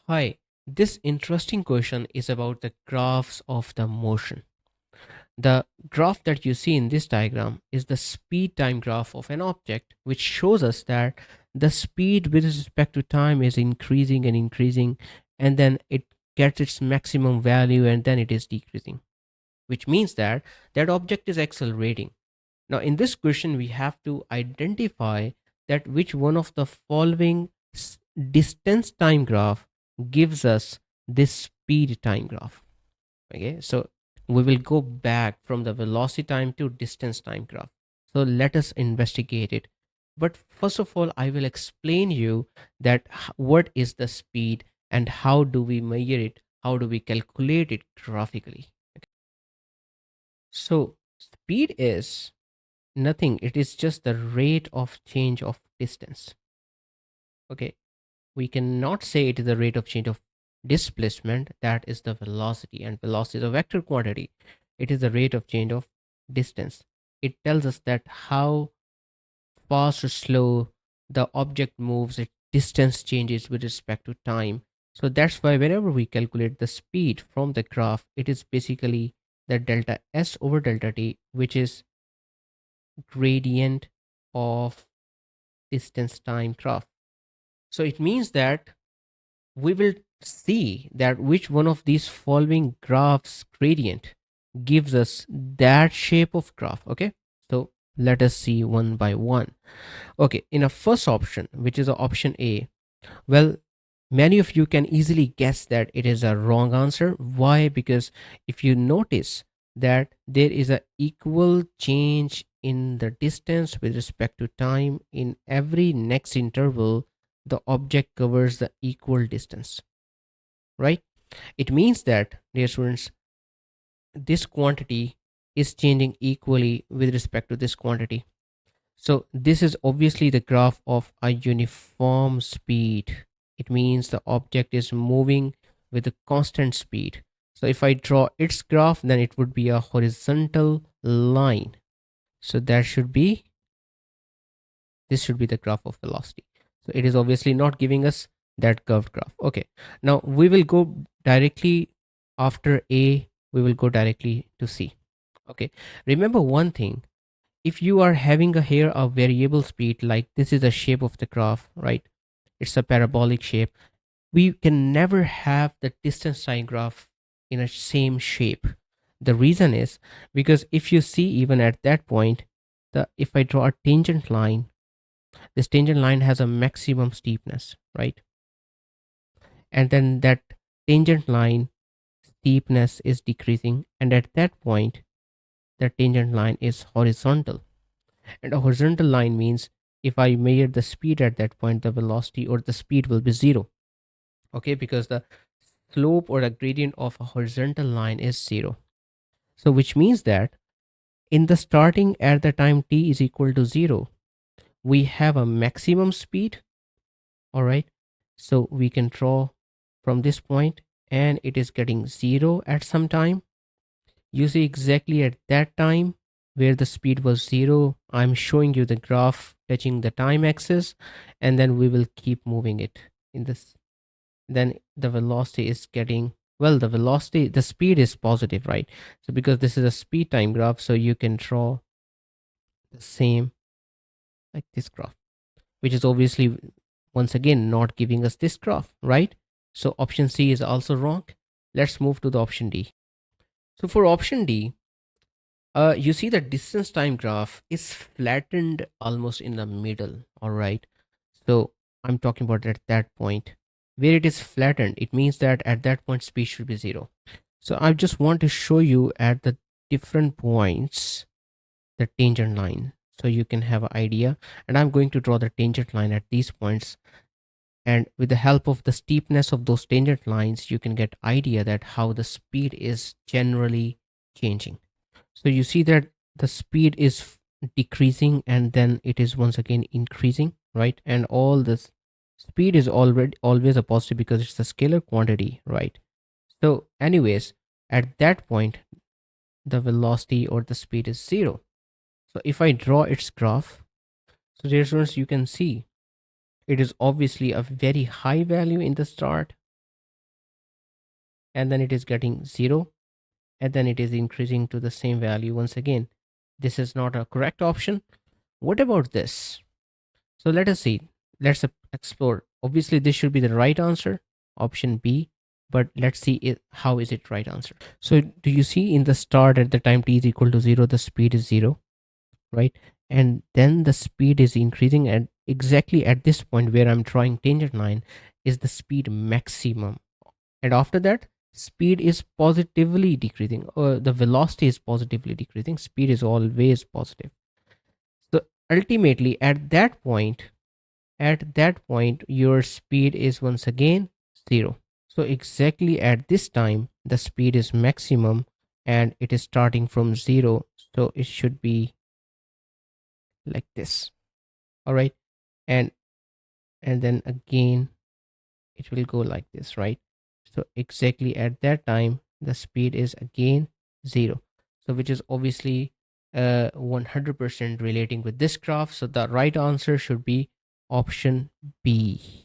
Hi, this interesting question is about the graphs of the motion. The graph that you see in this diagram is the speed time graph of an object, which shows us that the speed with respect to time is increasing and increasing, and then it gets its maximum value and then it is decreasing, which means that that object is accelerating. Now, in this question, we have to identify that which one of the following distance time graph gives us this speed time graph. Okay, so we will go back from the velocity time to distance time graph. So let us investigate it. But first of all, I will explain you that what is the speed and how do we measure it, how do we calculate it graphically. Okay. So speed is nothing, it is just the rate of change of distance. Okay, we cannot say it is the rate of change of displacement, that is the velocity, and velocity is a vector quantity. It is the rate of change of distance. It tells us that how fast or slow the object moves, its distance changes with respect to time. So that's why whenever we calculate the speed from the graph, it is basically the delta s over delta t, which is gradient of distance time graph. So it means that we will see that which one of these following graphs gradient gives us that shape of graph. Okay, so let us see one by one. Okay, in a first option, which is a option A, well, many of you can easily guess that it is a wrong answer. Why? Because if you notice that there is a equal change in the distance with respect to time in every next interval, the object covers the equal distance, right? It means that, dear students, this quantity is changing equally with respect to this quantity. So this is obviously the graph of a uniform speed. It means the object is moving with a constant speed. So if I draw its graph, then it would be a horizontal line. So this should be the graph of velocity. So it is obviously not giving us that curved graph. Okay, now we will go directly after A, we will go directly to C. Okay, remember one thing, if you are having a here a variable speed, like this is the shape of the graph, right? It's a parabolic shape. We can never have the distance time graph in a same shape. The reason is because if you see, even at that point, the if I draw a tangent line, this tangent line has a maximum steepness, right? And then that tangent line steepness is decreasing, and at that point the tangent line is horizontal. And a horizontal line means if I measure the speed at that point, the velocity or the speed will be zero. Okay, because the slope or the gradient of a horizontal line is zero. So which means that in the starting at the time t is equal to zero, we have a maximum speed. All right, so we can draw from this point, and it is getting zero at some time. You see, exactly at that time where the speed was zero, I'm showing you the graph touching the time axis, and then we will keep moving it in this. Then the velocity is getting, well, the velocity, the speed is positive, right? So because this is a speed time graph, so you can draw the same like this graph, which is obviously once again not giving us this graph, right? So option C is also wrong. Let's move to the option D. So for option D, you see the distance time graph is flattened almost in the middle. All right, so I'm talking about at that point where it is flattened, it means that at that point speed should be zero. So I just want to show you at the different points the tangent line, so you can have an idea. And I'm going to draw the tangent line at these points, and with the help of the steepness of those tangent lines, you can get idea that how the speed is generally changing. So you see that the speed is decreasing and then it is once again increasing, right? And all this speed is already always a positive because it's a scalar quantity, right? So anyways, at that point the velocity or the speed is zero. So if I draw its graph, so dear students, you can see it is obviously a very high value in the start, and then it is getting 0, and then it is increasing to the same value once again. This is not a correct option. What about this? So let us see. Let's explore. Obviously, this should be the right answer, option B. But let's see how is it right answer. So do you see in the start at the time t is equal to 0, the speed is 0, right? And then the speed is increasing, and exactly at this point where I'm drawing tangent line is the speed maximum. And after that, speed is positively decreasing, or the velocity is positively decreasing. Speed is always positive. So ultimately at that point your speed is once again 0. So exactly at this time the speed is maximum, and it is starting from 0, so it should be like this. All right. And and then again it will go like this, right? So exactly at that time the speed is again 0, so which is obviously 100% relating with this graph. So the right answer should be option B.